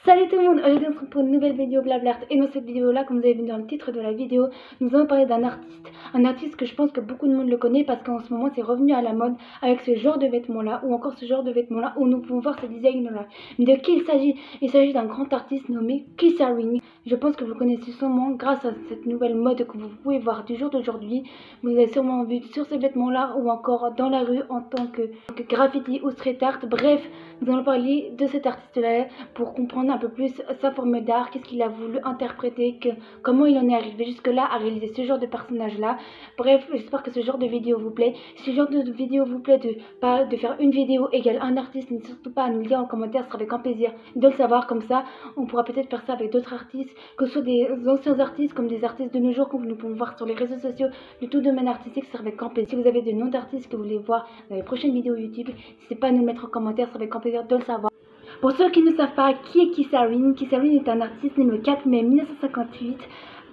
Salut tout le monde, aujourd'hui on se retrouve pour une nouvelle vidéo Blablart. Et dans cette vidéo là, comme vous avez vu dans le titre de la vidéo, nous allons parler d'un artiste. Un artiste que je pense que beaucoup de monde le connaît parce qu'en ce moment c'est revenu à la mode avec ce genre de vêtements là, ou encore ce genre de vêtements là où nous pouvons voir ce design là. Mais de qui il s'agit? Il s'agit d'un grand artiste nommé Keith Haring. Je pense que vous connaissez sûrement grâce à cette nouvelle mode que vous pouvez voir du jour d'aujourd'hui. Vous avez sûrement vu sur ces vêtements là ou encore dans la rue en tant que graffiti ou street art. Bref, nous allons parler de cet artiste là pour comprendre un peu plus sa forme d'art, qu'est-ce qu'il a voulu interpréter, comment il en est arrivé jusque là à réaliser ce genre de personnage là. Bref, j'espère que ce genre de vidéo vous plaît. Si ce genre de vidéo vous plaît, de faire une vidéo égale un artiste, n'hésitez surtout pas à nous le dire en commentaire, ce sera avec un plaisir de le savoir. Comme ça on pourra peut-être faire ça avec d'autres artistes, que ce soit des anciens artistes comme des artistes de nos jours que nous pouvons voir sur les réseaux sociaux de tout domaine artistique, ce sera avec grand plaisir. Si vous avez des noms d'artistes que vous voulez voir dans les prochaines vidéos YouTube, n'hésitez pas à nous le mettre en commentaire, ce sera avec grand plaisir de le savoir. Pour ceux qui ne savent pas qui est Keith Haring, Keith Haring est un artiste né le 4 mai 1958,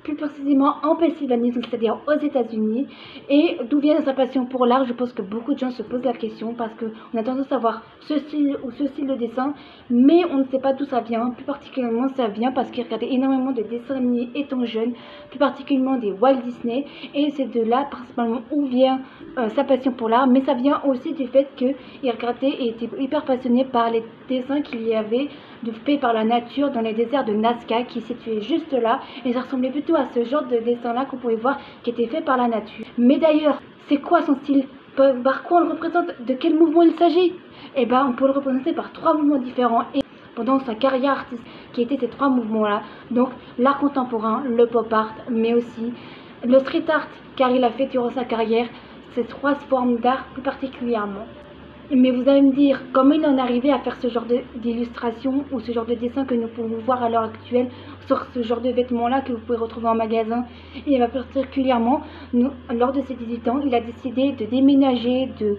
plus précisément en Pennsylvanie, c'est-à-dire aux États-Unis. Et d'où vient sa passion pour l'art? Je pense que beaucoup de gens se posent la question parce qu'on a tendance à voir ce style ou ce style de dessin, mais on ne sait pas d'où ça vient. Plus particulièrement, ça vient parce qu'il regardait énormément de dessins animés étant jeune, plus particulièrement des Walt Disney, et c'est de là principalement où vient sa passion pour l'art. Mais ça vient aussi du fait qu'il regardait et était hyper passionné par les dessins qu'il y avait faits par la nature dans les déserts de Nazca qui est situé juste là, et ça ressemblait plutôt à ce genre de dessin là qu'on pouvait voir qui était fait par la nature. Mais d'ailleurs, c'est quoi son style? Par quoi on le représente? De quel mouvement il s'agit? Eh ben, on peut le représenter par trois mouvements différents et pendant sa carrière artistique, qui étaient ces trois mouvements là. Donc l'art contemporain, le pop art, mais aussi le street art, car il a fait durant sa carrière ces trois formes d'art plus particulièrement. Mais vous allez me dire, comment il en est arrivé à faire ce genre d'illustration ou ce genre de dessin que nous pouvons voir à l'heure actuelle sur ce genre de vêtements là que vous pouvez retrouver en magasin? Et particulièrement, lors de ses 18 ans, il a décidé de déménager de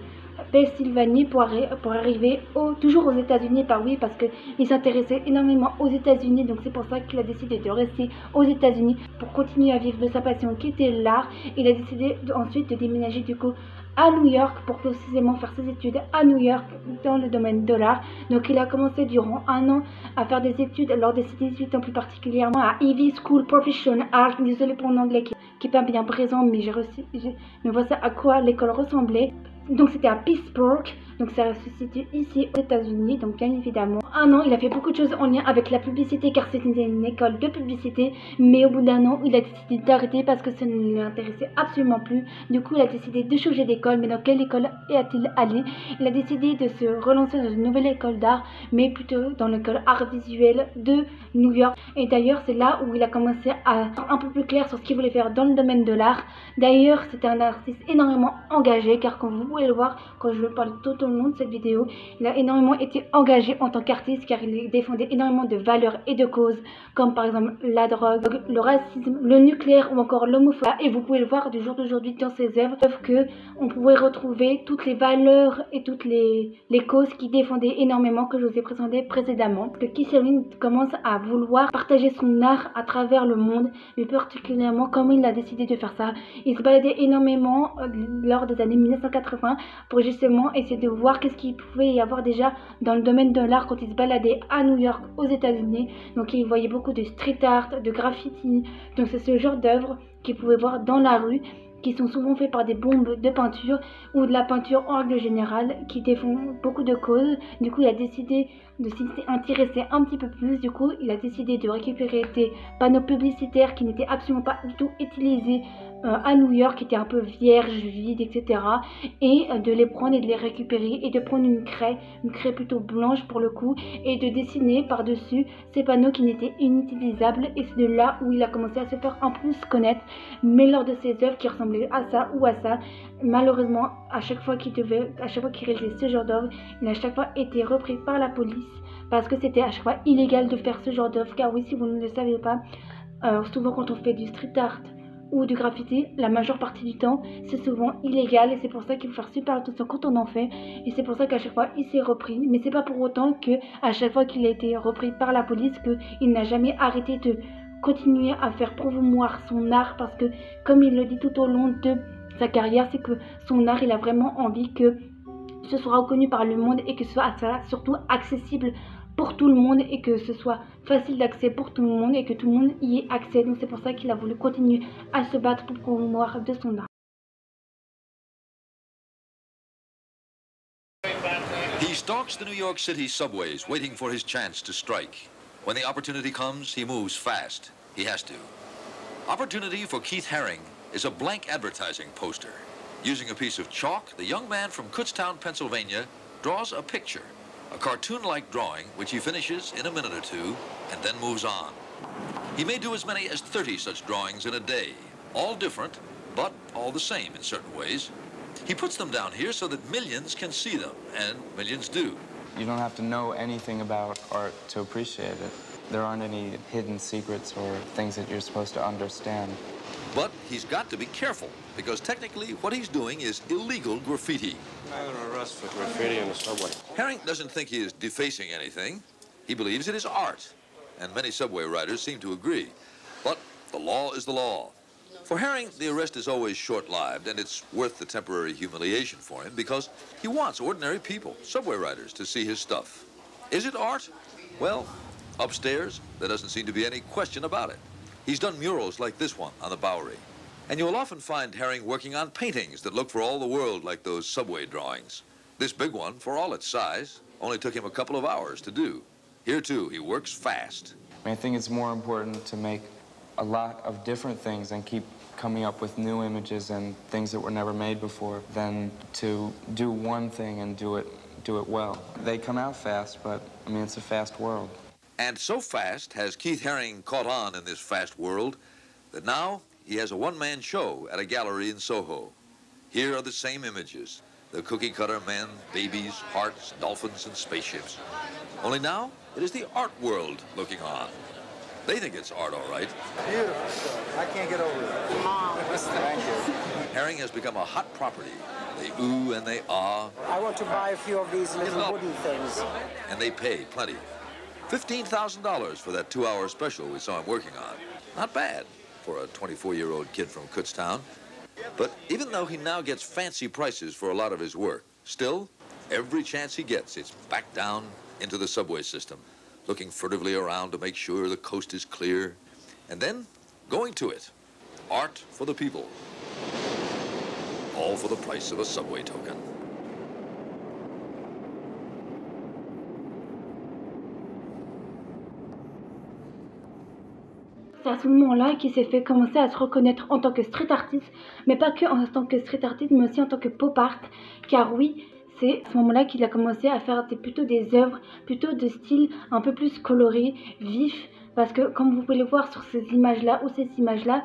Pennsylvanie pour arriver toujours aux États-Unis, parce qu'il s'intéressait énormément aux États-Unis. Donc c'est pour ça qu'il a décidé de rester aux États-Unis pour continuer à vivre de sa passion qui était l'art. Il a décidé ensuite de déménager du coup à New York pour précisément faire ses études à New York dans le domaine de l'art. Donc il a commencé durant un an à faire des études lors de ses 18 ans, plus particulièrement à Ivy School Professional Art. Désolé pour mon anglais qui n'est pas bien présent, mais mais voici à quoi l'école ressemblait. Donc c'était à Pittsburgh, donc ça se situe ici aux États-Unis. Donc bien évidemment, un an il a fait beaucoup de choses en lien avec la publicité, car c'était une école de publicité. Mais au bout d'un an, il a décidé d'arrêter parce que ça ne l'intéressait absolument plus. Du coup il a décidé de changer d'école. Mais dans quelle école est-il allé? Il a décidé de se relancer dans une nouvelle école d'art, mais plutôt dans l'école art visuel de New York. Et d'ailleurs c'est là où il a commencé à être un peu plus clair sur ce qu'il voulait faire dans le domaine de l'art. D'ailleurs c'était un artiste énormément engagé, car quand vous pouvez le voir, quand je vais parler tout au long de cette vidéo, il a énormément été engagé en tant qu'artiste, car il défendait énormément de valeurs et de causes, comme par exemple la drogue, le racisme, le nucléaire ou encore l'homophobie. Et vous pouvez le voir du jour d'aujourd'hui dans ses œuvres que on pouvait retrouver toutes les valeurs et toutes les causes qui défendaient énormément, que je vous ai présenté précédemment. Que Keith Haring commence à vouloir partager son art à travers le monde, mais particulièrement comment il a décidé de faire ça. Il se baladait énormément lors des années 1980 pour justement essayer de voir qu'est-ce qu'il pouvait y avoir déjà dans le domaine de l'art quand il se baladait à New York aux États-Unis. Donc il voyait beaucoup de street art, de graffiti. Donc c'est ce genre d'œuvres qu'il pouvait voir dans la rue, qui sont souvent faits par des bombes de peinture ou de la peinture en règle générale, qui défendent beaucoup de causes. Du coup il a décidé de s'y intéresser un petit peu plus. Du coup il a décidé de récupérer des panneaux publicitaires qui n'étaient absolument pas du tout utilisés à New York, qui étaient un peu vierges, vides, etc. Et de les prendre et de les récupérer et de prendre une craie plutôt blanche pour le coup, et de dessiner par dessus ces panneaux qui n'étaient inutilisables. Et c'est de là où il a commencé à se faire un peu plus connaître. Mais lors de ses œuvres qui ressemblaient à ça ou à ça, malheureusement à chaque fois qu'il réalisait ce genre d'œuvre, il a à chaque fois été repris par la police, parce que c'était à chaque fois illégal de faire ce genre d'œuvre. Car oui, si vous ne le savez pas, souvent quand on fait du street art ou du graffiti, la majeure partie du temps c'est souvent illégal, et c'est pour ça qu'il faut faire super attention quand on en fait. Et c'est pour ça qu'à chaque fois il s'est repris, mais c'est pas pour autant que à chaque fois qu'il a été repris par la police qu'il n'a jamais arrêté de continuer à faire promouvoir son art, parce que comme il le dit tout au long de sa carrière, c'est que son art, il a vraiment envie que ce soit reconnu par le monde et que ce soit surtout accessible pour tout le monde et que ce soit facile d'accès pour tout le monde et que tout le monde y ait accès. Donc c'est pour ça qu'il a voulu continuer à se battre pour promouvoir de son art. He stalks the New York City subways, waiting for his chance to strike. When the opportunity comes, he moves fast. He has to. Opportunity for Keith Haring is a blank advertising poster. Using a piece of chalk, the young man from Kutztown, Pennsylvania, draws a picture, a cartoon-like drawing which he finishes in a minute or two and then moves on. He may do as many as 30 such drawings in a day, all different, but all the same in certain ways. He puts them down here so that millions can see them, and millions do. You don't have to know anything about art to appreciate it. There aren't any hidden secrets or things that you're supposed to understand. But he's got to be careful, because technically what he's doing is illegal graffiti. I'm going to arrest for graffiti in the subway. Haring doesn't think he is defacing anything. He believes it is art, and many subway riders seem to agree. But the law is the law. For Haring, the arrest is always short-lived, and it's worth the temporary humiliation for him because he wants ordinary people, subway riders, to see his stuff. Is it art? Well, upstairs, there doesn't seem to be any question about it. He's done murals like this one on the Bowery. And you'll often find Haring working on paintings that look for all the world like those subway drawings. This big one, for all its size, only took him a couple of hours to do. Here, too, he works fast. I think it's more important to make a lot of different things and keep coming up with new images and things that were never made before than to do one thing and do it well. They come out fast, but I mean, it's a fast world. And so fast has Keith Haring caught on in this fast world that now he has a one-man show at a gallery in Soho. Here are the same images, the cookie-cutter men, babies, hearts, dolphins, and spaceships. Only now it is the art world looking on. They think it's art, all right. Beautiful stuff. I can't get over it. Thank you. Haring has become a hot property. They ooh and they ah. I want to buy a few of these little wooden things. And they pay plenty. $15,000 for that 2-hour special we saw him working on. Not bad for a 24-year-old kid from Kutztown. But even though he now gets fancy prices for a lot of his work, still, every chance he gets, it's back down into the subway system, looking furtively around to make sure the coast is clear, and then going to it. Art for the people. All for the price of a subway token. C'est à ce moment-là qu'il s'est fait commencer à se reconnaître en tant que street artiste, mais pas que en tant que street artiste, mais aussi en tant que pop art, car oui, c'est à ce moment-là qu'il a commencé à faire plutôt des œuvres, plutôt de style un peu plus coloré, vif, parce que comme vous pouvez le voir sur ces images-là ou ces images-là,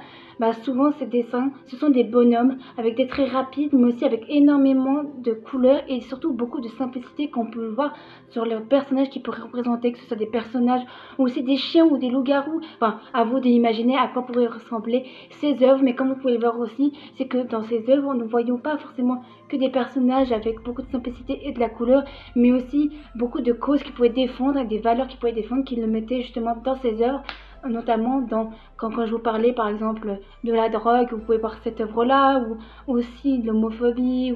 souvent ces dessins, ce sont des bonhommes avec des traits rapides, mais aussi avec énormément de couleurs et surtout beaucoup de simplicité qu'on peut voir sur leurs personnages qui pourraient représenter, que ce soit des personnages ou aussi des chiens ou des loups-garous. Enfin, à vous d'imaginer à quoi pourraient ressembler ces œuvres, mais comme vous pouvez le voir aussi, c'est que dans ces œuvres, nous ne voyons pas forcément que des personnages avec beaucoup de simplicité et de la couleur, mais aussi beaucoup de causes qu'ils pouvaient défendre et des valeurs qu'ils pouvaient défendre, qu'ils le mettaient justement dans ces œuvres. Notamment quand je vous parlais par exemple de la drogue, vous pouvez voir cette œuvre-là, ou aussi de l'homophobie,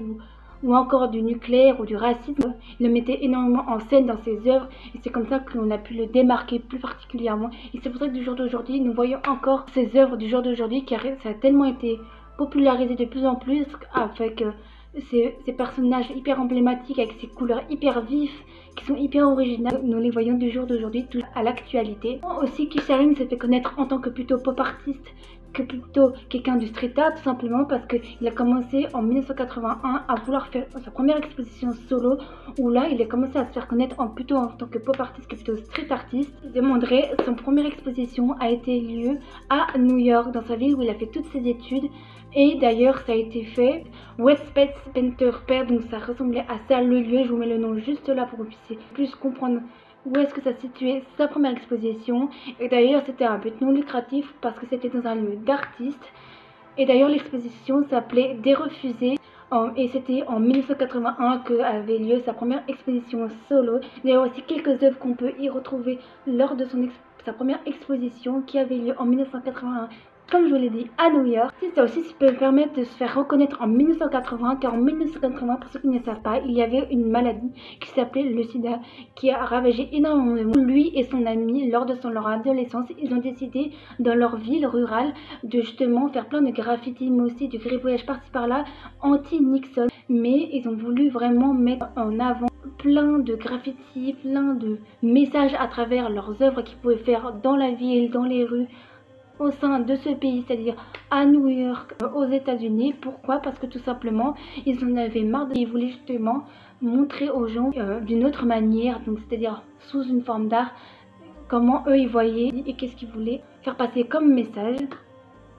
ou encore du nucléaire ou du racisme. Il le mettait énormément en scène dans ses œuvres et c'est comme ça qu'on a pu le démarquer plus particulièrement. Et c'est pour ça que du jour d'aujourd'hui, nous voyons encore ces œuvres du jour d'aujourd'hui car ça a tellement été popularisé de plus en plus avec ces personnages hyper emblématiques avec ces couleurs hyper vives qui sont hyper originales. Nous les voyons du jour d'aujourd'hui tout à l'actualité. Aussi, Keith Haring s'est fait connaître en tant que plutôt pop artiste que plutôt quelqu'un du street art, tout simplement parce qu'il a commencé en 1981 à vouloir faire sa première exposition solo, où là il a commencé à se faire connaître plutôt en tant que pop artiste que plutôt street artiste. Demanderait, son première exposition a été lieu à New York, dans sa ville où il a fait toutes ses études. Et d'ailleurs ça a été fait West Spencer Pear, donc ça ressemblait à ça le lieu. Je vous mets le nom juste là pour que vous puissiez plus comprendre où est-ce que ça situait sa première exposition. Et d'ailleurs c'était un but non lucratif parce que c'était dans un lieu d'artistes. Et d'ailleurs l'exposition s'appelait Des Refusés. Et c'était en 1981 qu'avait lieu sa première exposition solo. D'ailleurs aussi quelques œuvres qu'on peut y retrouver lors de sa première exposition qui avait lieu en 1981 comme je vous l'ai dit, à New York. Ça aussi, ça peut permettre de se faire reconnaître en 1980, car en 1980, pour ceux qui ne savent pas, il y avait une maladie qui s'appelait le sida, qui a ravagé énormément de monde. Lui et son ami, lors de leur adolescence, ils ont décidé, dans leur ville rurale, de justement faire plein de graffitis, mais aussi du gribouillage par-ci par-là, anti-Nixon. Mais ils ont voulu vraiment mettre en avant plein de graffitis, plein de messages à travers leurs œuvres qu'ils pouvaient faire dans la ville, dans les rues, au sein de ce pays, c'est-à-dire à New York, aux États-Unis. Pourquoi? Parce que tout simplement, ils en avaient marre. Ils voulaient justement montrer aux gens d'une autre manière, donc c'est-à-dire sous une forme d'art, comment eux ils voyaient et qu'est-ce qu'ils voulaient faire passer comme message.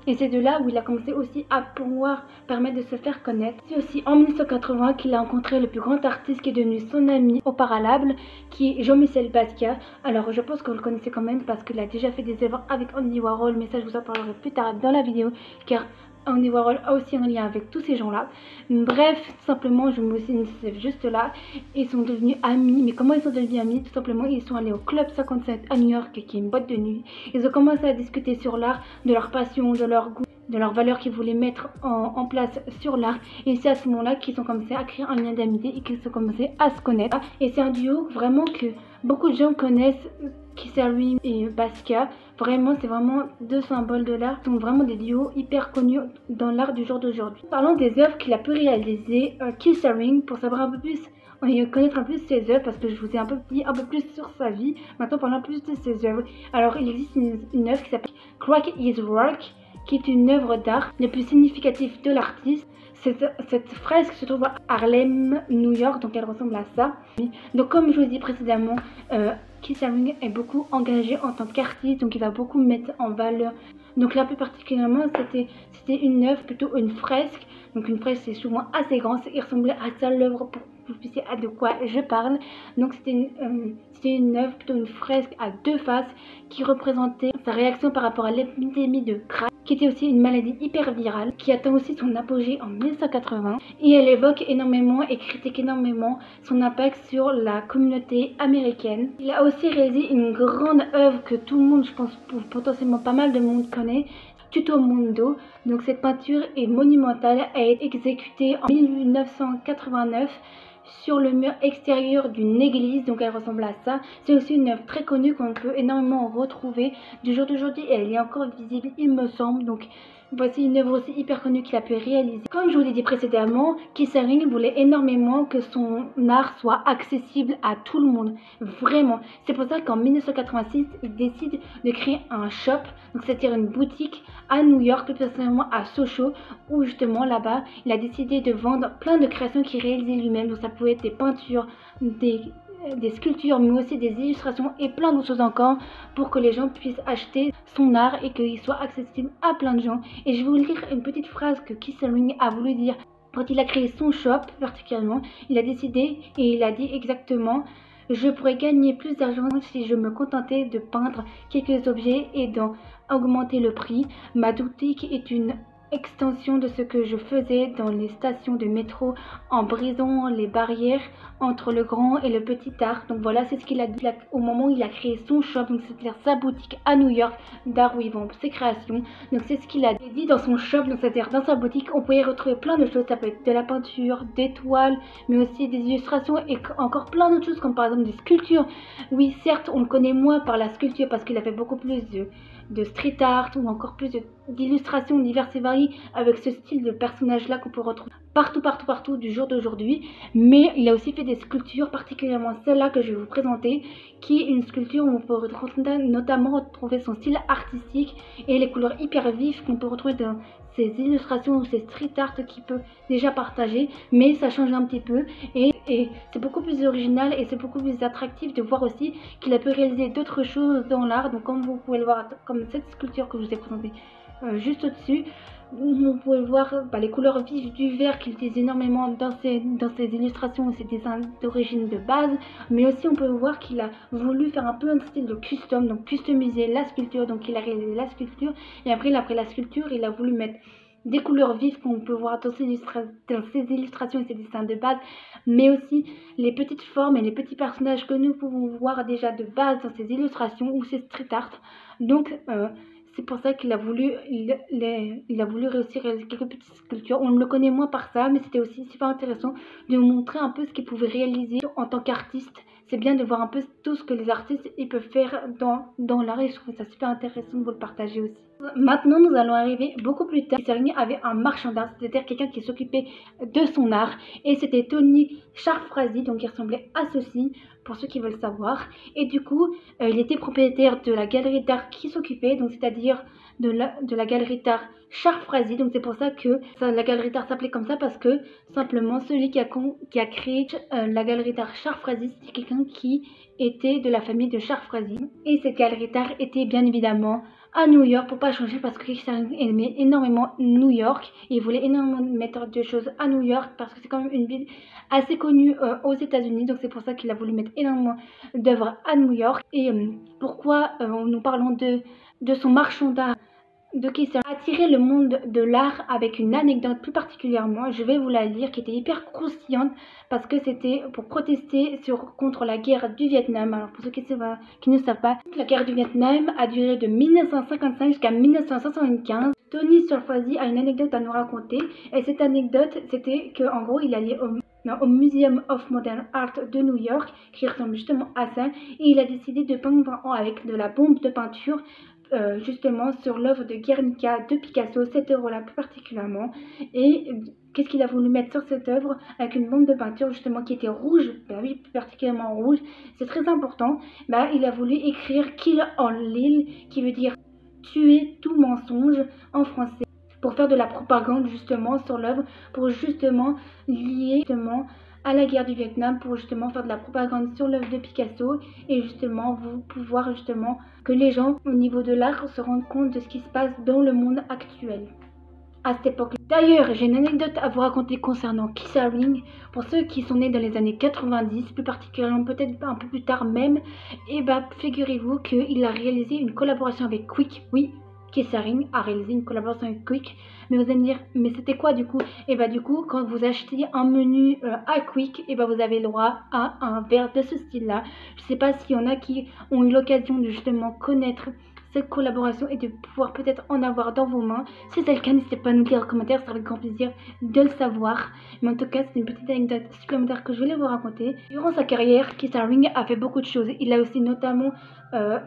Et c'est de là où il a commencé aussi à pouvoir permettre de se faire connaître. C'est aussi en 1980 qu'il a rencontré le plus grand artiste qui est devenu son ami au Paralable, qui est Jean-Michel Basquiat. Alors je pense que vous le connaissez quand même parce qu'il a déjà fait des œuvres avec Andy Warhol, mais ça je vous en parlerai plus tard dans la vidéo, car Andy Warhol a aussi un lien avec tous ces gens-là. Bref, tout simplement, je me suis juste là. Ils sont devenus amis. Mais comment ils sont devenus amis? Tout simplement, ils sont allés au Club 57 à New York, qui est une boîte de nuit. Ils ont commencé à discuter sur l'art, de leur passion, de leur goût, de leurs valeurs qu'ils voulaient mettre en place sur l'art. Et c'est à ce moment-là qu'ils ont commencé à créer un lien d'amitié et qu'ils ont commencé à se connaître. Et c'est un duo vraiment que beaucoup de gens connaissent, Keith Haring et Basquiat. Vraiment, c'est vraiment deux symboles de l'art. Ce sont vraiment des duos hyper connus dans l'art du jour d'aujourd'hui. Parlons des œuvres qu'il a pu réaliser, Keith Haring, pour savoir un peu plus, connaître un peu ses œuvres, parce que je vous ai un peu dit un peu plus sur sa vie. Maintenant, parlons plus de ses œuvres. Alors, il existe une œuvre qui s'appelle Crack His Work, qui est une œuvre d'art la plus significative de l'artiste. Cette fresque se trouve à Harlem, New York, donc elle ressemble à ça. Donc comme je vous ai dit précédemment, Keith Haring est beaucoup engagé en tant qu'artiste, donc il va beaucoup mettre en valeur. Donc là plus particulièrement, c'était une œuvre, plutôt une fresque. Donc une fresque c'est souvent assez grand, il ressemblait à ça l'œuvre pour que vous puissiez de quoi je parle. Donc c'était une œuvre, plutôt une fresque à deux faces qui représentait sa réaction par rapport à l'épidémie de crack, qui était aussi une maladie hyper virale, qui atteint aussi son apogée en 1980. Et elle évoque énormément et critique énormément son impact sur la communauté américaine. Il a aussi réalisé une grande œuvre que tout le monde, je pense potentiellement pas mal de monde connaît, Tutto-Mondo. Donc cette peinture est monumentale, elle est exécutée en 1989 sur le mur extérieur d'une église, donc elle ressemble à ça. C'est aussi une œuvre très connue qu'on peut énormément retrouver du jour d'aujourd'hui et elle est encore visible il me semble. Donc voici une œuvre aussi hyper connue qu'il a pu réaliser. Comme je vous l'ai dit précédemment, Keith Haring voulait énormément que son art soit accessible à tout le monde, vraiment. C'est pour ça qu'en 1986, il décide de créer un shop, donc c'est-à-dire une boutique à New York, plus précisément à Soho, où justement là-bas, il a décidé de vendre plein de créations qu'il réalisait lui-même. Donc ça pouvait être des peintures, des sculptures, mais aussi des illustrations et plein d'autres choses encore, pour que les gens puissent acheter son art et qu'il soit accessible à plein de gens. Et je vais vous lire une petite phrase que Keith Haring a voulu dire quand il a créé son shop particulièrement. Il a décidé et il a dit exactement: je pourrais gagner plus d'argent si je me contentais de peindre quelques objets et d'en augmenter le prix. Ma boutique est une extension de ce que je faisais dans les stations de métro en brisant les barrières entre le grand et le petit art. Donc voilà, c'est ce qu'il a dit au moment où il a créé son shop, donc c'est-à-dire sa boutique à New York d'art où il vend ses créations. Donc c'est ce qu'il a dit dans son shop, donc c'est-à-dire dans sa boutique on pouvait retrouver plein de choses. Ça peut être de la peinture, des toiles, mais aussi des illustrations et encore plein d'autres choses, comme par exemple des sculptures. Oui, certes on le connaît moins par la sculpture parce qu'il a fait beaucoup plus de street art ou encore plus d'illustrations diverses et variées avec ce style de personnage là qu'on peut retrouver partout du jour d'aujourd'hui. Mais il a aussi fait des sculptures, particulièrement celle-là que je vais vous présenter, qui est une sculpture où on peut notamment retrouver son style artistique et les couleurs hyper vives qu'on peut retrouver dans ces illustrations ou ces street art qu'il peut déjà partager, mais ça change un petit peu et c'est beaucoup plus original et c'est beaucoup plus attractif de voir aussi qu'il a pu réaliser d'autres choses dans l'art. Donc comme vous pouvez le voir, comme cette sculpture que je vous ai présentée juste au-dessus, vous pouvez voir les couleurs vives du vert qu'il utilise énormément dans ses illustrations et ses dessins d'origine de base, mais aussi on peut voir qu'il a voulu faire un peu un style de custom, donc customiser la sculpture. Donc il a réalisé la sculpture et après la sculpture il a voulu mettre des couleurs vives qu'on peut voir dans ses illustrations et ses dessins de base, mais aussi les petites formes et les petits personnages que nous pouvons voir déjà de base dans ses illustrations ou ses street art. Donc c'est pour ça qu'il a voulu, il a voulu réussir à réaliser quelques petites sculptures. On le connaît moins par ça, mais c'était aussi super intéressant de montrer un peu ce qu'il pouvait réaliser en tant qu'artiste. C'est bien de voir un peu tout ce que les artistes ils peuvent faire dans l'art et je trouve ça super intéressant de vous le partager aussi. Maintenant, nous allons arriver beaucoup plus tard. Kissaring avait un marchand d'art, c'est-à-dire quelqu'un qui s'occupait de son art. Et c'était Tony Charfrazy, donc il ressemblait à ceci, pour ceux qui veulent savoir. Et du coup, il était propriétaire de la galerie d'art qui s'occupait, donc c'est-à-dire de la galerie d'art Charfrazy. Donc c'est pour ça que la galerie d'art s'appelait comme ça, parce que simplement celui qui a créé la galerie d'art Charfrazy, c'était quelqu'un qui était de la famille de Charfrazy. Et cette galerie d'art était bien évidemment à New York, pour pas changer, parce que Kissaring aimait énormément New York. Il voulait énormément mettre de choses à New York parce que c'est quand même une ville assez connue aux États-Unis, donc c'est pour ça qu'il a voulu mettre énormément d'œuvres à New York. Et pourquoi nous parlons de son marchand d'art de Kissaring attirer le monde de l'art avec une anecdote plus particulièrement, je vais vous la lire, qui était hyper croustillante parce que c'était pour protester contre la guerre du Vietnam. Alors pour ceux qui ne savent pas, la guerre du Vietnam a duré de 1955 jusqu'à 1975. Tony Charfrazy a une anecdote à nous raconter et cette anecdote c'était qu'en gros il allait au Museum of Modern Art de New York qui ressemble justement à ça et il a décidé de peindre avec de la bombe de peinture justement sur l'œuvre de Guernica de Picasso, cette œuvre-là plus particulièrement. Et qu'est-ce qu'il a voulu mettre sur cette œuvre avec une bombe de peinture justement qui était rouge, bah oui, plus particulièrement rouge, c'est très important. Bah, il a voulu écrire Kill All Lies, qui veut dire tuer tout mensonge en français, pour faire de la propagande justement sur l'œuvre, pour justement lier justement à la guerre du Vietnam, pour justement faire de la propagande sur l'œuvre de Picasso et justement pouvoir justement que les gens au niveau de l'art se rendent compte de ce qui se passe dans le monde actuel à cette époque. D'ailleurs, j'ai une anecdote à vous raconter concernant Kissaring. Pour ceux qui sont nés dans les années 90, plus particulièrement peut-être un peu plus tard même, et bah figurez-vous qu'il a réalisé une collaboration avec Quick. Oui, Kissaring a réalisé une collaboration avec Quick. Mais vous allez me dire, mais c'était quoi du coup? Et bah du coup, quand vous achetez un menu à Quick, et bah vous avez le droit à un verre de ce style-là. Je sais pas s'il y en a qui ont eu l'occasion de justement connaître cette collaboration et de pouvoir peut-être en avoir dans vos mains. Si c'est le cas, n'hésitez pas à nous dire en commentaire, ça sera avec grand plaisir de le savoir. Mais en tout cas, c'est une petite anecdote supplémentaire que je voulais vous raconter. Durant sa carrière, Kissaring a fait beaucoup de choses. Il a aussi notamment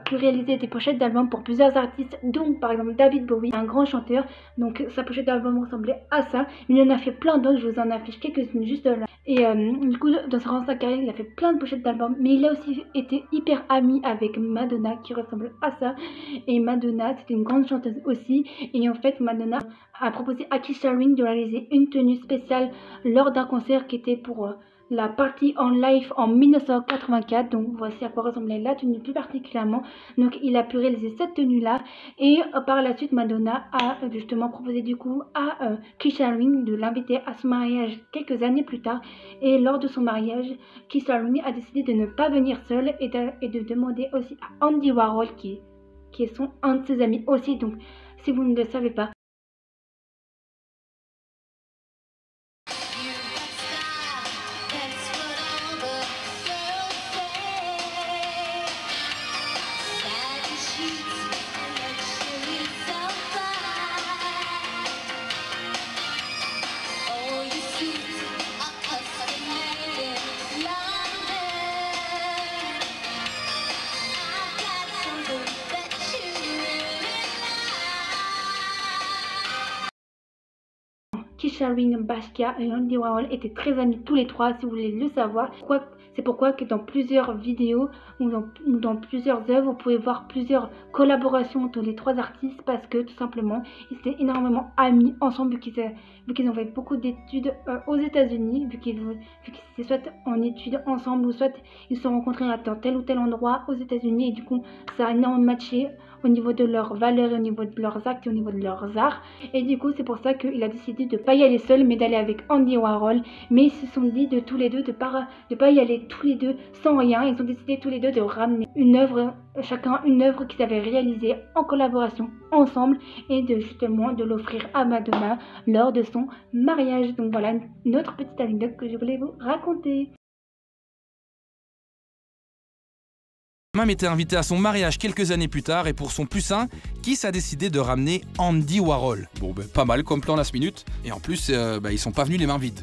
pu réaliser des pochettes d'albums pour plusieurs artistes, dont par exemple David Bowie, un grand chanteur. Donc sa pochette d'album ressemblait à ça. Il en a fait plein d'autres, je vous en affiche quelques-unes juste là. Et du coup, dans sa carrière, il a fait plein de pochettes d'albums. Mais il a aussi été hyper ami avec Madonna, qui ressemble à ça. Et Madonna, c'était une grande chanteuse aussi. Et en fait, Madonna a proposé à Kissaring de réaliser une tenue spéciale lors d'un concert qui était pour la Party on Life en 1984. Donc voici à quoi ressemblait la tenue plus particulièrement. Donc il a pu réaliser cette tenue là. Et par la suite, Madonna a justement proposé du coup à Kissaring de l'inviter à son mariage quelques années plus tard. Et lors de son mariage, Kissaring a décidé de ne pas venir seul et de demander aussi à Andy Warhol qui est un de ses amis aussi. Donc si vous ne le savez pas, Kissaring, Basquiat et Andy Warhol étaient très amis tous les trois, si vous voulez le savoir. C'est pourquoi que dans plusieurs vidéos ou dans plusieurs œuvres, vous pouvez voir plusieurs collaborations entre les trois artistes, parce que tout simplement, ils étaient énormément amis ensemble, vu qu'ils ont fait beaucoup d'études aux États-Unis, vu qu'ils étaient soit en études ensemble ou soit ils se sont rencontrés dans tel ou tel endroit aux États-Unis, et du coup, ça a énormément matché au niveau de leurs valeurs, au niveau de leurs actes et au niveau de leurs arts. Et du coup, c'est pour ça qu'il a décidé de ne pas y aller seul, mais d'aller avec Andy Warhol. Mais ils se sont dit de tous les deux de pas y aller tous les deux sans rien. Ils ont décidé tous les deux de ramener une œuvre, chacun une œuvre qu'ils avaient réalisée en collaboration ensemble, et de justement de l'offrir à Madonna lors de son mariage. Donc voilà une autre petite anecdote que je voulais vous raconter. même été invité à son mariage quelques années plus tard et pour son plus sain, Kiss a décidé de ramener Andy Warhol. Bon, ben, pas mal comme plan last minute. Et en plus, ils sont pas venus les mains vides.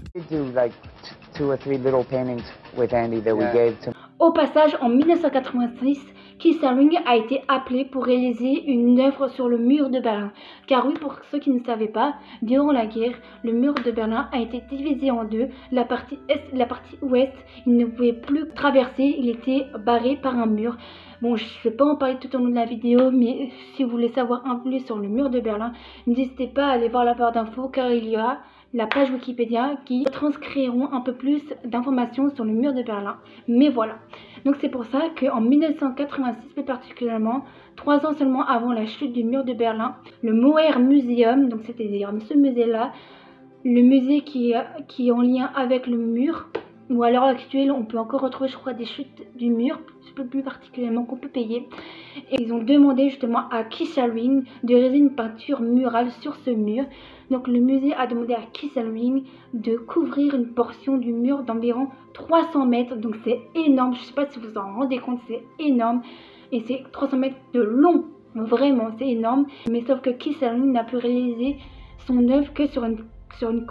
Au passage, en 1986, Keith Haring a été appelé pour réaliser une œuvre sur le mur de Berlin. Car oui, pour ceux qui ne savaient pas, durant la guerre, le mur de Berlin a été divisé en deux. La partie est, la partie ouest, il ne pouvait plus traverser, il était barré par un mur. Bon, je ne vais pas en parler tout au long de la vidéo, mais si vous voulez savoir un peu plus sur le mur de Berlin, n'hésitez pas à aller voir la barre d'infos, car il y aura la page Wikipédia qui transcriront un peu plus d'informations sur le mur de Berlin. Mais voilà. Donc c'est pour ça qu'en 1986 plus particulièrement, 3 ans seulement avant la chute du mur de Berlin, le Mauer Museum, donc c'est-à-dire ce musée-là, le musée qui est en lien avec le mur, où à l'heure actuelle on peut encore retrouver, je crois, des chutes du mur, plus particulièrement qu'on peut payer. Et ils ont demandé justement à Keith Haring de réaliser une peinture murale sur ce mur. Donc le musée a demandé à Keith Haring de couvrir une portion du mur d'environ 300 mètres. Donc c'est énorme, je ne sais pas si vous en rendez compte, c'est énorme. Et c'est 300 mètres de long, vraiment c'est énorme. Mais sauf que Keith Haring n'a pu réaliser son œuvre que sur le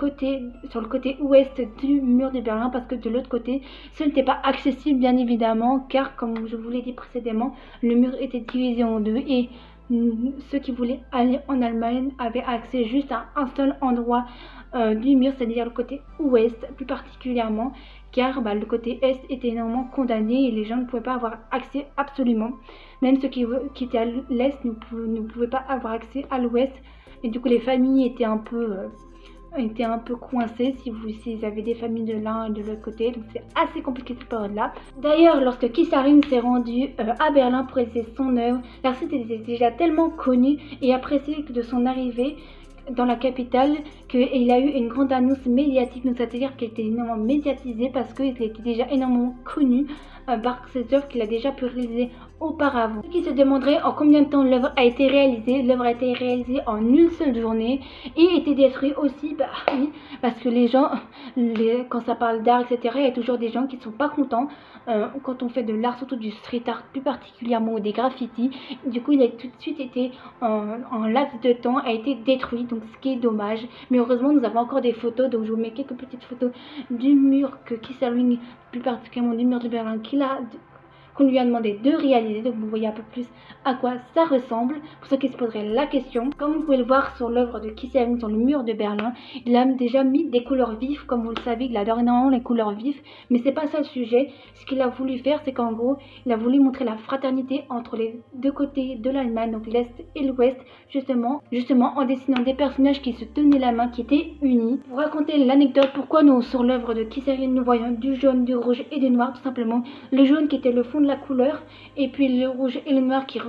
côté ouest du mur de Berlin, parce que de l'autre côté ce n'était pas accessible bien évidemment, car comme je vous l'ai dit précédemment, le mur était divisé en deux et ceux qui voulaient aller en Allemagne avaient accès juste à un seul endroit du mur, c'est-à-dire le côté ouest plus particulièrement, car le côté est était énormément condamné et les gens ne pouvaient pas avoir accès absolument. Même ceux qui étaient à l'est ne pouvaient pas avoir accès à l'ouest, et du coup les familles étaient un peu coincés s'ils avaient des familles de l'un et de l'autre côté, donc c'est assez compliqué cette période-là. D'ailleurs, lorsque Keith Haring s'est rendu à Berlin pour réaliser son œuvre, l'artiste était déjà tellement connu et apprécié de son arrivée dans la capitale qu'il a eu une grande annonce médiatique, donc c'est-à-dire qu'il était énormément médiatisé parce qu'il était déjà énormément connu par ses œuvres qu'il a déjà pu réaliser auparavant. Ceux qui se demanderaient en combien de temps l'œuvre a été réalisée, l'œuvre a été réalisée en une seule journée et été détruite aussi, oui, parce que les gens, quand ça parle d'art, etc., il y a toujours des gens qui ne sont pas contents quand on fait de l'art, surtout du street art plus particulièrement, ou des graffitis. Du coup, il a tout de suite été, en laps de temps, a été détruit, donc ce qui est dommage. Mais heureusement, nous avons encore des photos, donc je vous mets quelques petites photos du mur que Keith Haring, plus particulièrement du mur de Berlin, qu'on lui a demandé de réaliser. Donc vous voyez un peu plus à quoi ça ressemble pour ceux qui se poseraient la question. Comme vous pouvez le voir sur l'œuvre de Keith Haring sur le mur de Berlin, il a déjà mis des couleurs vives. Comme vous le savez, il adore énormément les couleurs vives, mais c'est pas ça le sujet. Ce qu'il a voulu faire, c'est qu'en gros il a voulu montrer la fraternité entre les deux côtés de l'Allemagne, donc l'Est et l'Ouest, justement en dessinant des personnages qui se tenaient la main, qui étaient unis. Pour raconter l'anecdote pourquoi nous, sur l'œuvre de Keith Haring, nous voyons du jaune, du rouge et du noir, tout simplement. Le jaune qui était le fond de la couleur, et puis le rouge et le noir qui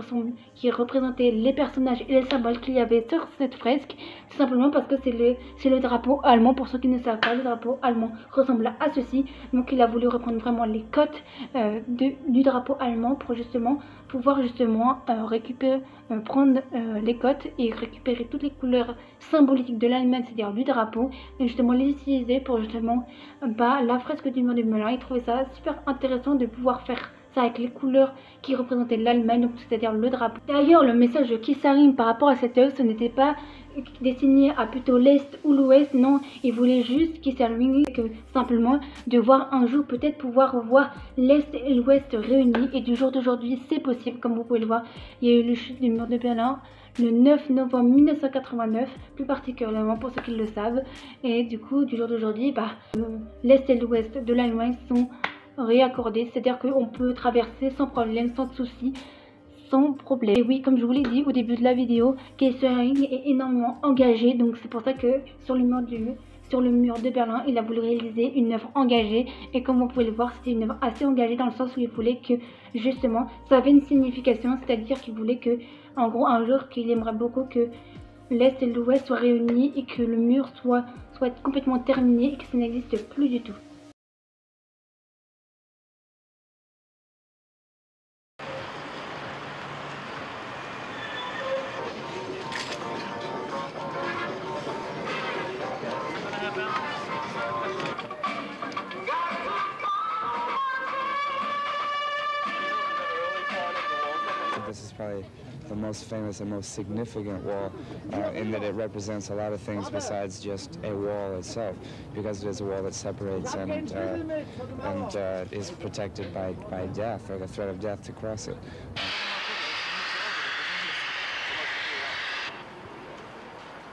représentaient les personnages et les symboles qu'il y avait sur cette fresque, tout simplement parce que c'est le drapeau allemand. Pour ceux qui ne savent pas, le drapeau allemand ressemble à ceci, donc il a voulu reprendre vraiment les codes du drapeau allemand pour justement pouvoir prendre les codes et récupérer toutes les couleurs symboliques de l'Allemagne, c'est-à-dire du drapeau, et justement les utiliser pour justement la fresque du mur de Berlin. Il trouvait ça super intéressant de pouvoir faire ça avec les couleurs qui représentaient l'Allemagne, c'est-à-dire le drapeau. D'ailleurs, le message de Keith Haring par rapport à cette œuvre, ce n'était pas destiné à plutôt l'Est ou l'Ouest, non, il voulait juste Keith Haring simplement de voir un jour peut-être pouvoir voir l'Est et l'Ouest réunis, et du jour d'aujourd'hui c'est possible. Comme vous pouvez le voir, il y a eu le chute du mur de Berlin le 9 novembre 1989, plus particulièrement pour ceux qui le savent, et du coup du jour d'aujourd'hui, l'Est et l'Ouest de l'Allemagne sont réaccordés, c'est-à-dire qu'on peut traverser sans problème, sans souci, sans problème. Et oui, comme je vous l'ai dit au début de la vidéo, Keith Haring est énormément engagé, donc c'est pour ça que sur le mur de Berlin, il a voulu réaliser une œuvre engagée, et comme vous pouvez le voir, c'était une œuvre assez engagée dans le sens où il voulait que justement ça avait une signification, c'est-à-dire qu'il voulait que, en gros, un jour qu'il aimerait beaucoup que l'Est et l'Ouest soient réunis et que le mur soit complètement terminé et que ça n'existe plus du tout. probably the most famous and most significant wall in that it represents a lot of things besides just a wall itself, because it is a wall that separates and is protected by death, or the threat of death to cross it.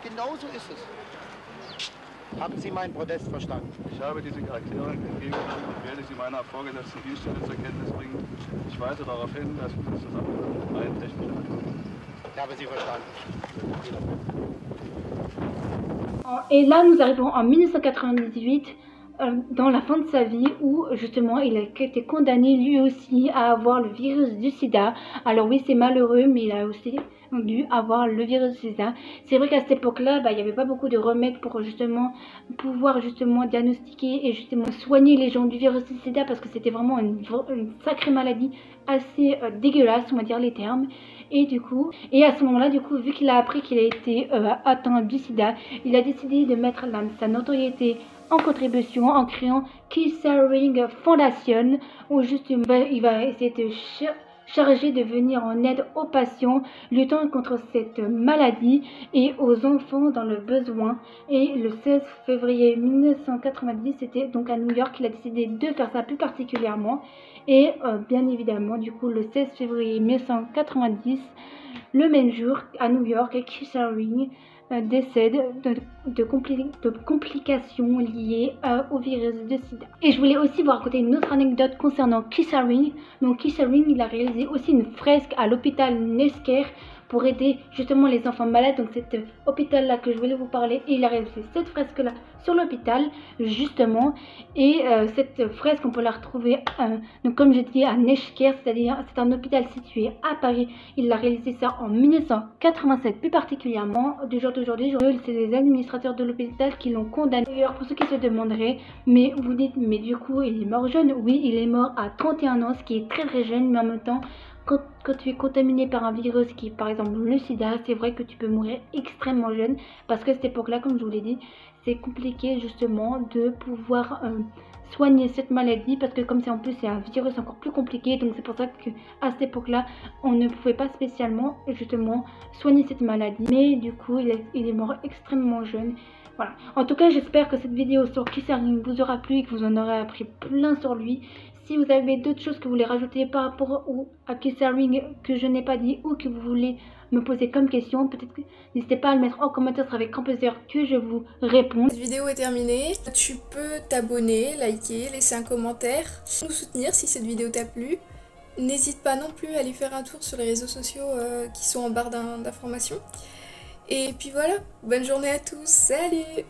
Genau so ist es. Haben Sie meinen Protest verstanden? Ich habe diese Erklärung entgegengenommen und werde sie meiner vorgesetzten Dienststelle zur Kenntnis bringen. Ich weise darauf hin, dass wir zusammen rein technisch machen. Ich habe Sie verstanden. Et là, nous arrivons en 1998, dans la fin de sa vie, où justement il a été condamné lui aussi à avoir le virus du sida. Alors oui, c'est malheureux, mais il a aussi dû avoir le virus du sida. C'est vrai qu'à cette époque-là, il n'y avait pas beaucoup de remèdes pour justement pouvoir diagnostiquer et justement soigner les gens du virus du sida, parce que c'était vraiment une sacrée maladie assez dégueulasse, on va dire les termes. Et du coup, à ce moment-là, du coup, vu qu'il a appris qu'il a été atteint du sida, il a décidé de mettre sa notoriété en contribution en créant Keysharing Foundation, où justement il va essayer de chargé de venir en aide aux patients luttant contre cette maladie et aux enfants dans le besoin. Et le 16 février 1990, c'était donc à New York qu'il a décidé de faire ça plus particulièrement. Et bien évidemment, du coup, le 16 février 1990, le même jour à New York, Keysharing décède de complications liées au virus de sida. Et je voulais aussi vous raconter une autre anecdote concernant Keysharing. Donc Keysharing, il a réalisé aussi une fresque à l'hôpital Nesker pour aider justement les enfants malades. Donc cet hôpital là que je voulais vous parler, et il a réalisé cette fresque là sur l'hôpital justement. Et cette fresque, on peut la retrouver donc comme j'ai dit à Nesker, c'est-à-dire c'est un hôpital situé à Paris. Il a réalisé ça en 1987 plus particulièrement. Du jour d'aujourd'hui, c'est les administrateurs de l'hôpital qui l'ont condamné. D'ailleurs, pour ceux qui se demanderaient, mais vous dites mais du coup il est mort jeune? Oui, il est mort à 31 ans, ce qui est très jeune, mais en même temps quand tu es contaminé par un virus qui est par exemple le sida, c'est vrai que tu peux mourir extrêmement jeune, parce que à cette époque là, comme je vous l'ai dit, c'est compliqué justement de pouvoir soigner cette maladie, parce que comme c'est en plus c'est un virus encore plus compliqué. Donc c'est pour ça que à cette époque là on ne pouvait pas spécialement justement soigner cette maladie, mais du coup il est mort extrêmement jeune. Voilà. En tout cas, j'espère que cette vidéo sur Keysharing vous aura plu et que vous en aurez appris plein sur lui. Si vous avez d'autres choses que vous voulez rajouter par rapport à Keysharing que je n'ai pas dit, ou que vous voulez me poser comme question, peut-être que n'hésitez pas à le mettre en commentaire, ce sera avec grand plaisir que je vous réponds. Cette vidéo est terminée, tu peux t'abonner, liker, laisser un commentaire, nous soutenir si cette vidéo t'a plu. N'hésite pas non plus à aller faire un tour sur les réseaux sociaux qui sont en barre d'informations. Et puis voilà, bonne journée à tous, salut!